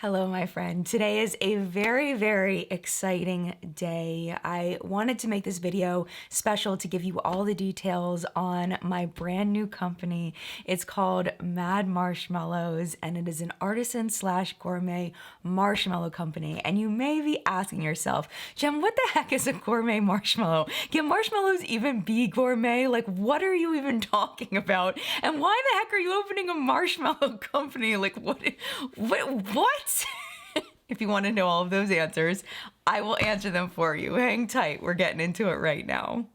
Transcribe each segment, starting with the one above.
Hello, my friend. Today is a very, very exciting day. I wanted to make this video special to give you all the details on my brand new company. It's called Mad Marshmallows, and it is an artisan slash gourmet marshmallow company. And you may be asking yourself, Jem, what the heck is a gourmet marshmallow? Can marshmallows even be gourmet? Like, what are you even talking about? And why the heck are you opening a marshmallow company? Like, what? If you want to know all of those answers, I will answer them for you. Hang tight, we're getting into it right now.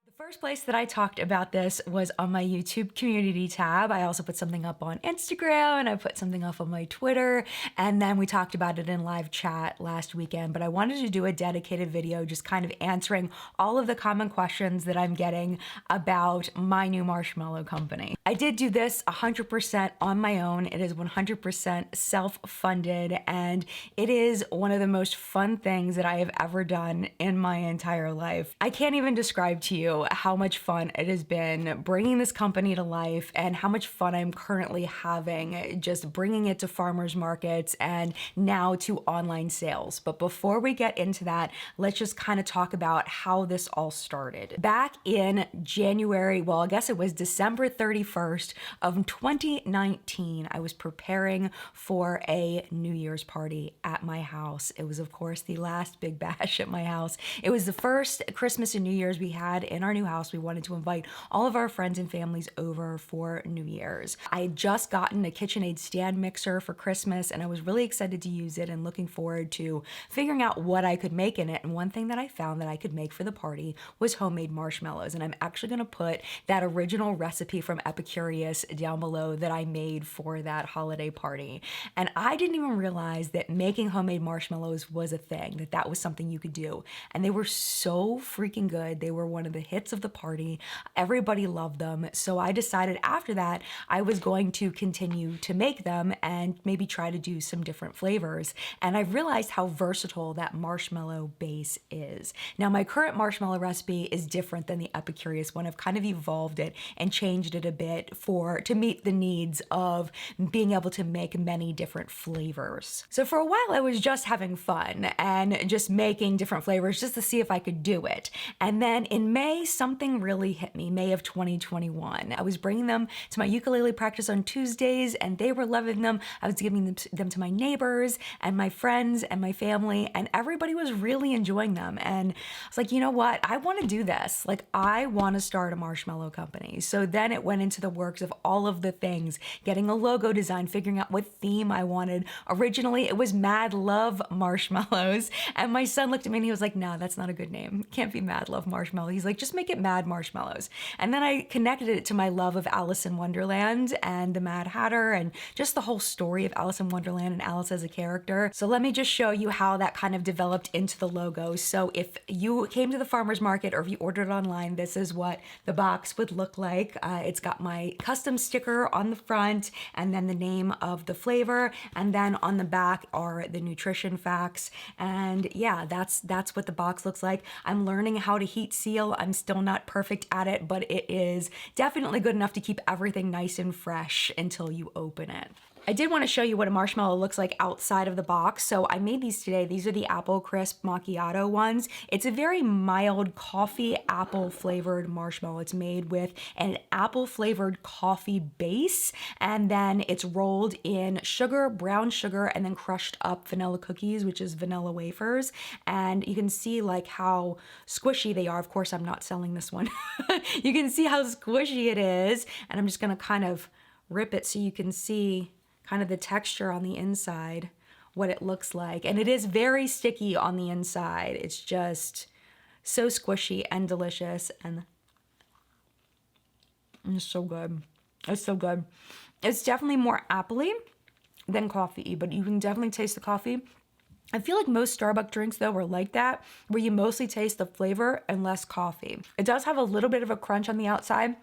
The first place that I talked about this was on my YouTube community tab. I also put something up on Instagram and I put something up on my Twitter, and then we talked about it in live chat last weekend. But I wanted to do a dedicated video just kind of answering all of the common questions that I'm getting about my new marshmallow company. I did do this 100% on my own. It is 100% self-funded, and it is one of the most fun things that I have ever done in my entire life. I can't even describe to you how much fun it has been bringing this company to life and how much fun I'm currently having just bringing it to farmers markets and now to online sales. But before we get into that, let's just kind of talk about how this all started. Back in January, well, I guess it was December 31st of 2019, I was preparing for a New Year's party at my house. It was, of course, the last big bash at my house. It was the first Christmas and New Year's we had in our new house. We wanted to invite all of our friends and families over for New Year's. I had just gotten a KitchenAid stand mixer for Christmas, and I was really excited to use it and looking forward to figuring out what I could make in it. And one thing that I found that I could make for the party was homemade marshmallows. And I'm actually gonna put that original recipe from Epicurious down below that I made for that holiday party. And I didn't even realize that making homemade marshmallows was a thing, that was something you could do. And they were so freaking good. They were one of the hits of the party. Everybody loved them. So I decided after that I was going to continue to make them and maybe try to do some different flavors. And I realized how versatile that marshmallow base is. Now, my current marshmallow recipe is different than the Epicurious one. I've kind of evolved it and changed it a bit to meet the needs of being able to make many different flavors. So for a while I was just having fun and just making different flavors just to see if I could do it. And then in May, something really hit me, May of 2021. I was bringing them to my ukulele practice on Tuesdays and they were loving them. I was giving them to my neighbors and my friends and my family, and everybody was really enjoying them. And I was like, you know what? I want to do this. Like, I want to start a marshmallow company. So then it went into the works of all of the things, getting a logo design, figuring out what theme I wanted. Originally, it was Mad Love Marshmallows. And my son looked at me and he was like, no, that's not a good name. It can't be Mad Love Marshmallow. He's like, just make it Mad Marshmallows. And then I connected it to my love of Alice in Wonderland and the Mad Hatter and just the whole story of Alice in Wonderland and Alice as a character. So let me just show you how that kind of developed into the logo. So if you came to the farmer's market or if you ordered it online, this is what the box would look like. It's got my custom sticker on the front and then the name of the flavor. And then on the back are the nutrition facts. And yeah, that's what the box looks like. I'm learning how to heat seal. I'm still not perfect at it, but it is definitely good enough to keep everything nice and fresh until you open it. I did want to show you what a marshmallow looks like outside of the box. So I made these today. These are the apple crisp macchiato ones. It's a very mild coffee apple flavored marshmallow. It's made with an apple flavored coffee base, and then it's rolled in sugar, brown sugar, and then crushed up vanilla cookies, which is vanilla wafers. And you can see like how squishy they are. Of course, I'm not selling this one. You can see how squishy it is. And I'm just gonna kind of rip it so you can see kind of the texture on the inside, what it looks like. And it is very sticky on the inside. It's just so squishy and delicious, and it's so good. It's so good. It's definitely more appley than coffee, but you can definitely taste the coffee. I feel like most Starbucks drinks though are like that, where you mostly taste the flavor and less coffee. It does have a little bit of a crunch on the outside,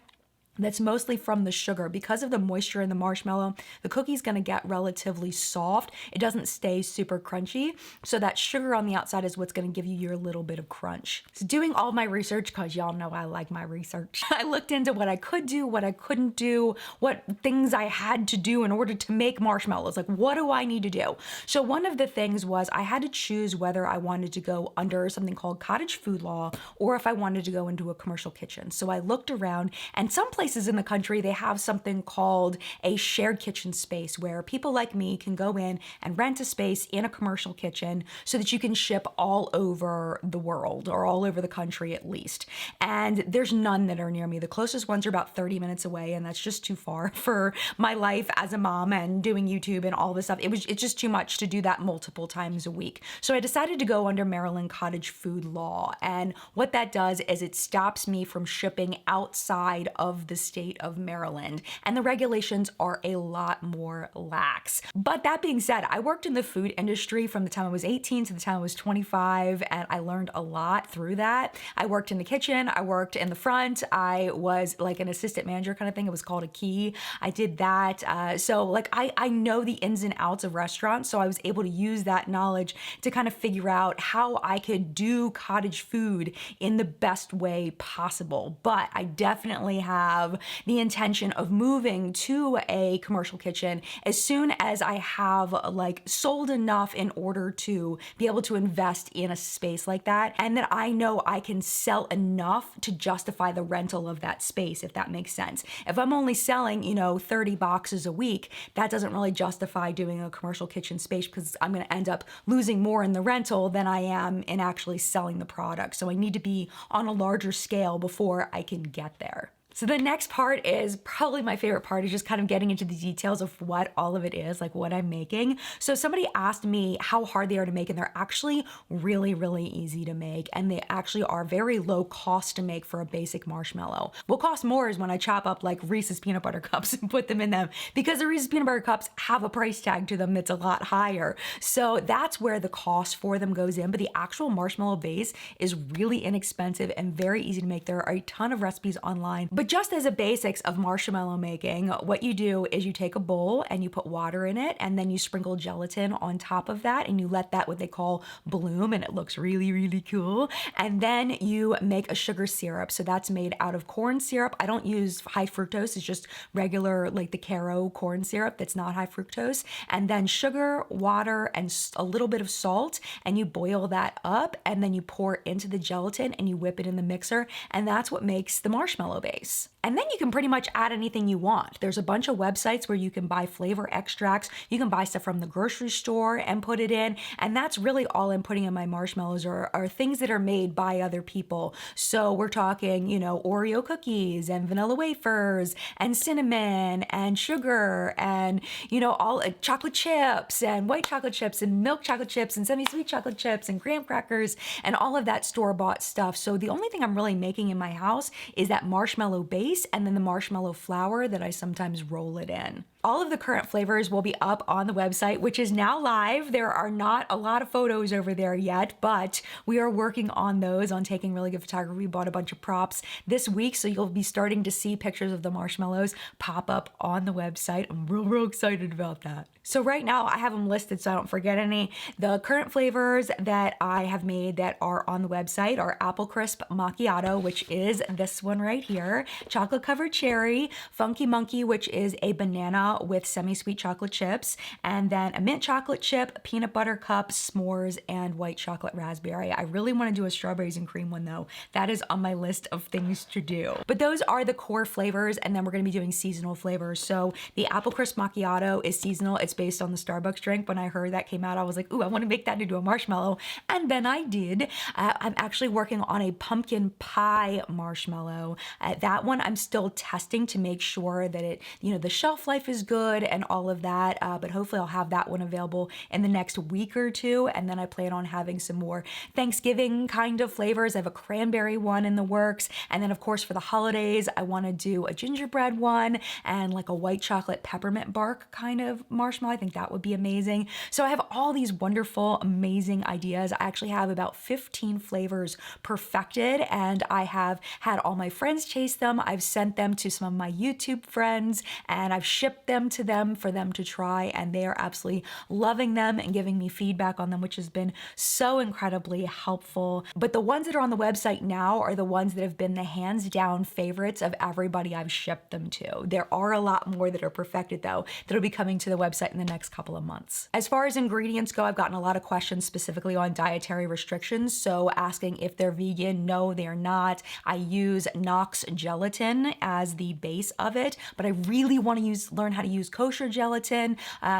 that's mostly from the sugar. Because of the moisture in the marshmallow, the cookie's gonna get relatively soft. It doesn't stay super crunchy. So that sugar on the outside is what's gonna give you your little bit of crunch. So doing all my research, cause y'all know I like my research, I looked into what I could do, what I couldn't do, what things I had to do in order to make marshmallows. Like, what do I need to do? So one of the things was I had to choose whether I wanted to go under something called cottage food law or if I wanted to go into a commercial kitchen. So I looked around, and some places in the country, they have something called a shared kitchen space where people like me can go in and rent a space in a commercial kitchen so that you can ship all over the world, or all over the country at least. And there's none that are near me. The closest ones are about 30 minutes away, and that's just too far for my life as a mom and doing YouTube and all this stuff. It's just too much to do that multiple times a week. So I decided to go under Maryland cottage food law. And what that does is it stops me from shipping outside of the state of Maryland, and the regulations are a lot more lax. But that being said, I worked in the food industry from the time I was 18 to the time I was 25, and I learned a lot through that. I worked in the kitchen, I worked in the front, I was like an assistant manager kind of thing. It was called a key. I did that. So like I know the ins and outs of restaurants, so I was able to use that knowledge to kind of figure out how I could do cottage food in the best way possible. But I definitely have the intention of moving to a commercial kitchen as soon as I have like sold enough in order to be able to invest in a space like that, and that I know I can sell enough to justify the rental of that space, if that makes sense. If I'm only selling, 30 boxes a week, that doesn't really justify doing a commercial kitchen space, because I'm going to end up losing more in the rental than I am in actually selling the product. So I need to be on a larger scale before I can get there. So the next part is probably my favorite part, is just kind of getting into the details of what all of it is, like what I'm making. So somebody asked me how hard they are to make, and they're actually really, really easy to make. And they actually are very low cost to make for a basic marshmallow. What costs more is when I chop up like Reese's peanut butter cups and put them in them, because the Reese's peanut butter cups have a price tag to them that's a lot higher. So that's where the cost for them goes in. But the actual marshmallow base is really inexpensive and very easy to make. There are a ton of recipes online. But just as a basics of marshmallow making, what you do is you take a bowl and you put water in it, and then you sprinkle gelatin on top of that, and you let that, what they call, bloom, and it looks really, really cool. And then you make a sugar syrup. So that's made out of corn syrup. I don't use high fructose. It's just regular, like the Caro corn syrup that's not high fructose. And then sugar, water, and a little bit of salt, and you boil that up, and then you pour into the gelatin and you whip it in the mixer, and that's what makes the marshmallow base. And then you can pretty much add anything you want. There's a bunch of websites where you can buy flavor extracts. You can buy stuff from the grocery store and put it in. And that's really all I'm putting in my marshmallows are things that are made by other people. So we're talking, Oreo cookies and vanilla wafers and cinnamon and sugar and, all chocolate chips and white chocolate chips and milk chocolate chips and semi-sweet chocolate chips and graham crackers and all of that store-bought stuff. So the only thing I'm really making in my house is that marshmallow base and then the marshmallow flour that I sometimes roll it in. All of the current flavors will be up on the website, which is now live. There are not a lot of photos over there yet, but we are working on those, on taking really good photography. We bought a bunch of props this week, so you'll be starting to see pictures of the marshmallows pop up on the website. I'm real excited about that. So right now I have them listed so I don't forget any. The current flavors that I have made that are on the website are Apple Crisp Macchiato, which is this one right here, Chocolate Covered Cherry, Funky Monkey, which is a banana with semi-sweet chocolate chips, and then a mint chocolate chip, peanut butter cup, s'mores, and white chocolate raspberry. I really want to do a strawberries and cream one though. That is on my list of things to do. But those are the core flavors, and then we're going to be doing seasonal flavors. So the Apple Crisp Macchiato is seasonal. It's based on the Starbucks drink. When I heard that came out, I was like, ooh, I want to make that into a marshmallow. And then I did. I'm actually working on a pumpkin pie marshmallow. That one I'm still testing to make sure that it, the shelf life is good and all of that. But hopefully I'll have that one available in the next week or two. And then I plan on having some more Thanksgiving kind of flavors. I have a cranberry one in the works. And then of course for the holidays, I want to do a gingerbread one and like a white chocolate peppermint bark kind of marshmallow. I think that would be amazing. So I have all these wonderful, amazing ideas. I actually have about 15 flavors perfected, and I have had all my friends taste them. them. I've sent them to some of my YouTube friends, and I've shipped them to them for them to try, and they are absolutely loving them and giving me feedback on them, which has been so incredibly helpful. But the ones that are on the website now are the ones that have been the hands down favorites of everybody I've shipped them to. There are a lot more that are perfected though that'll be coming to the website in the next couple of months. As far as ingredients go, I've gotten a lot of questions specifically on dietary restrictions. So asking if they're vegan. No, they're not. I use Knox gelatin as the base of it, but I really want to learn how to use kosher gelatin.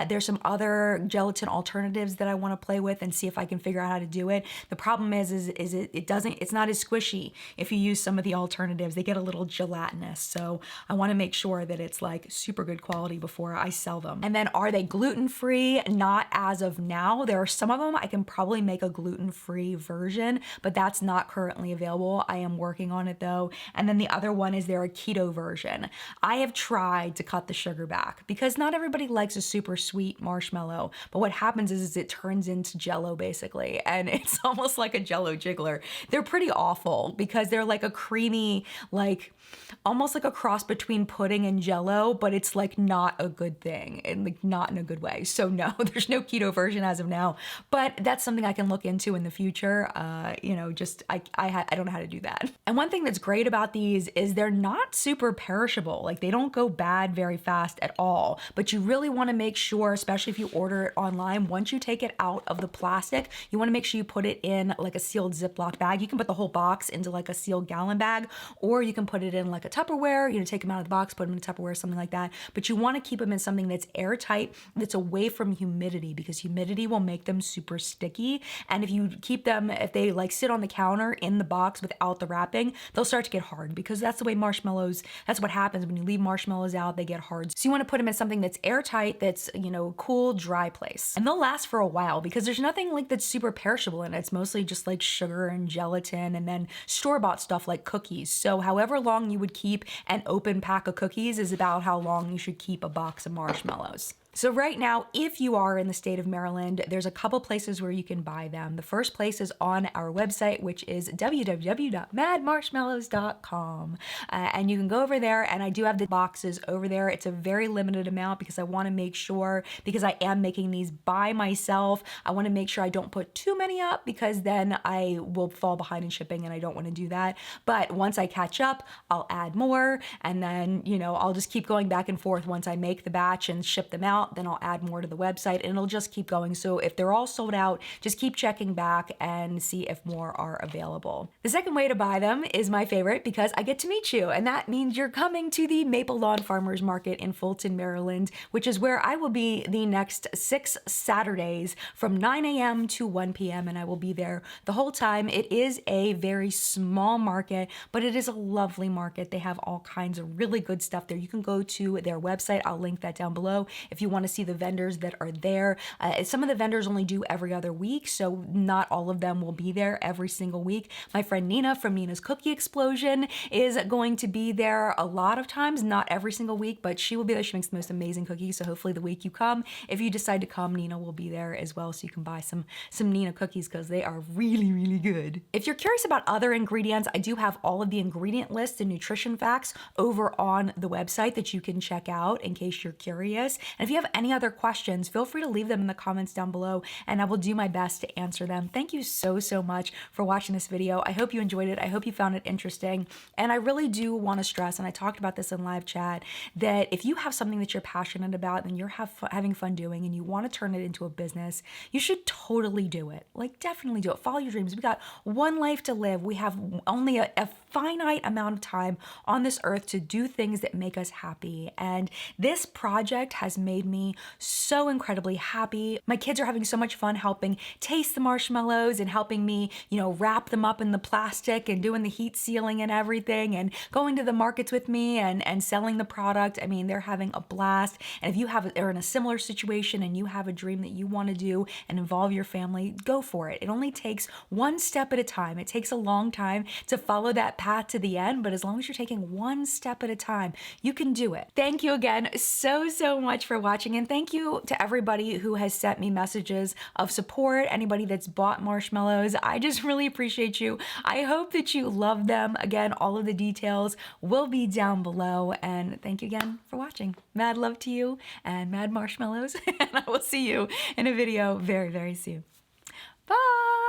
There's some other gelatin alternatives that I want to play with and see if I can figure out how to do it. The problem is it's not as squishy if you use some of the alternatives. They get a little gelatinous. So I want to make sure that it's like super good quality before I sell them. And then are they gluten-free? Not as of now. There are some of them I can probably make a gluten-free version, but that's not currently available. I am working on it though. And then the other one is there a keto version. I have tried to cut the sugar back because not everybody likes a super sweet marshmallow, but what happens is it turns into Jello basically, and it's almost like a Jello jiggler. They're pretty awful because they're like a creamy, like almost like a cross between pudding and Jello, but it's like not a good thing and like not in a good way. So no, there's no keto version as of now, but that's something I can look into in the future. You know, just I don't know how to do that. And one thing that's great about these is they're not super perishable. Like they don't go bad very fast at all, but you really want to make sure, especially if you order it online, once you take it out of the plastic, you want to make sure you put it in like a sealed Ziploc bag. You can put the whole box into like a sealed gallon bag, or you can put it in like a Tupperware, you know, take them out of the box, put them in a Tupperware, something like that. But you want to keep them in something that's airtight, that's away from humidity, because humidity will make them super sticky. And if you keep them, if they like sit on the counter in the box without the wrapping, they'll start to get hard, because that's the way marshmallows, that's what happens when you leave marshmallows out, they get hard. So you want to put them in something that's airtight, that's, you know, cool, dry place. And they'll last for a while because there's nothing like that's super perishable in it. It's mostly just like sugar and gelatin and then store-bought stuff like cookies. So however long you would keep an open pack of cookies is about how long you should keep a box of marshmallows. So right now, if you are in the state of Maryland, there's a couple places where you can buy them. The first place is on our website, which is www.madmarshmallows.com. And you can go over there, and I do have the boxes over there. It's a very limited amount because I want to make sure, because I am making these by myself, I want to make sure I don't put too many up because then I will fall behind in shipping and I don't want to do that. But once I catch up, I'll add more, and then, you know, I'll just keep going back and forth. Once I make the batch and ship them out, then I'll add more to the website, and it'll just keep going. So if they're all sold out, just keep checking back and see if more are available. The second way to buy them is my favorite, because I get to meet you, and that means you're coming to the Maple Lawn Farmers Market in Fulton, Maryland, which is where I will be the next 6 Saturdays from 9 a.m. to 1 p.m. and I will be there the whole time. It is a very small market, but it is a lovely market. They have all kinds of really good stuff there. You can go to their website. I'll link that down below if you want to see the vendors that are there. Some of the vendors only do every other week, so not all of them will be there every single week. My friend Nina from Nina's Cookie Explosion is going to be there a lot of times, not every single week, but she will be there. She makes the most amazing cookies, so hopefully the week you come, if you decide to come, Nina will be there as well, so you can buy some Nina cookies because they are really, really good. If you're curious about other ingredients, I do have all of the ingredient lists and nutrition facts over on the website that you can check out in case you're curious. And if you have any other questions, feel free to leave them in the comments down below and I will do my best to answer them. Thank you so, so much for watching this video. I hope you enjoyed it. I hope you found it interesting. And I really do want to stress, and I talked about this in live chat, that if you have something that you're passionate about and you're having fun doing and you want to turn it into a business, you should totally do it. Like, definitely do it. Follow your dreams. We got one life to live. We have only a finite amount of time on this earth to do things that make us happy. And this project has made me so incredibly happy. My kids are having so much fun helping taste the marshmallows and helping me, you know, wrap them up in the plastic and doing the heat sealing and everything and going to the markets with me and selling the product. I mean, they're having a blast. And if you are in a similar situation and you have a dream that you want to do and involve your family, go for it. It only takes one step at a time. It takes a long time to follow that path to the end, but as long as you're taking one step at a time, you can do it. Thank you again so, so much for watching. watching, and thank you to everybody who has sent me messages of support, anybody that's bought marshmallows. I just really appreciate you. I hope that you love them. Again, all of the details will be down below, and thank you again for watching. Mad love to you, and mad marshmallows, and I will see you in a video very, very soon. Bye!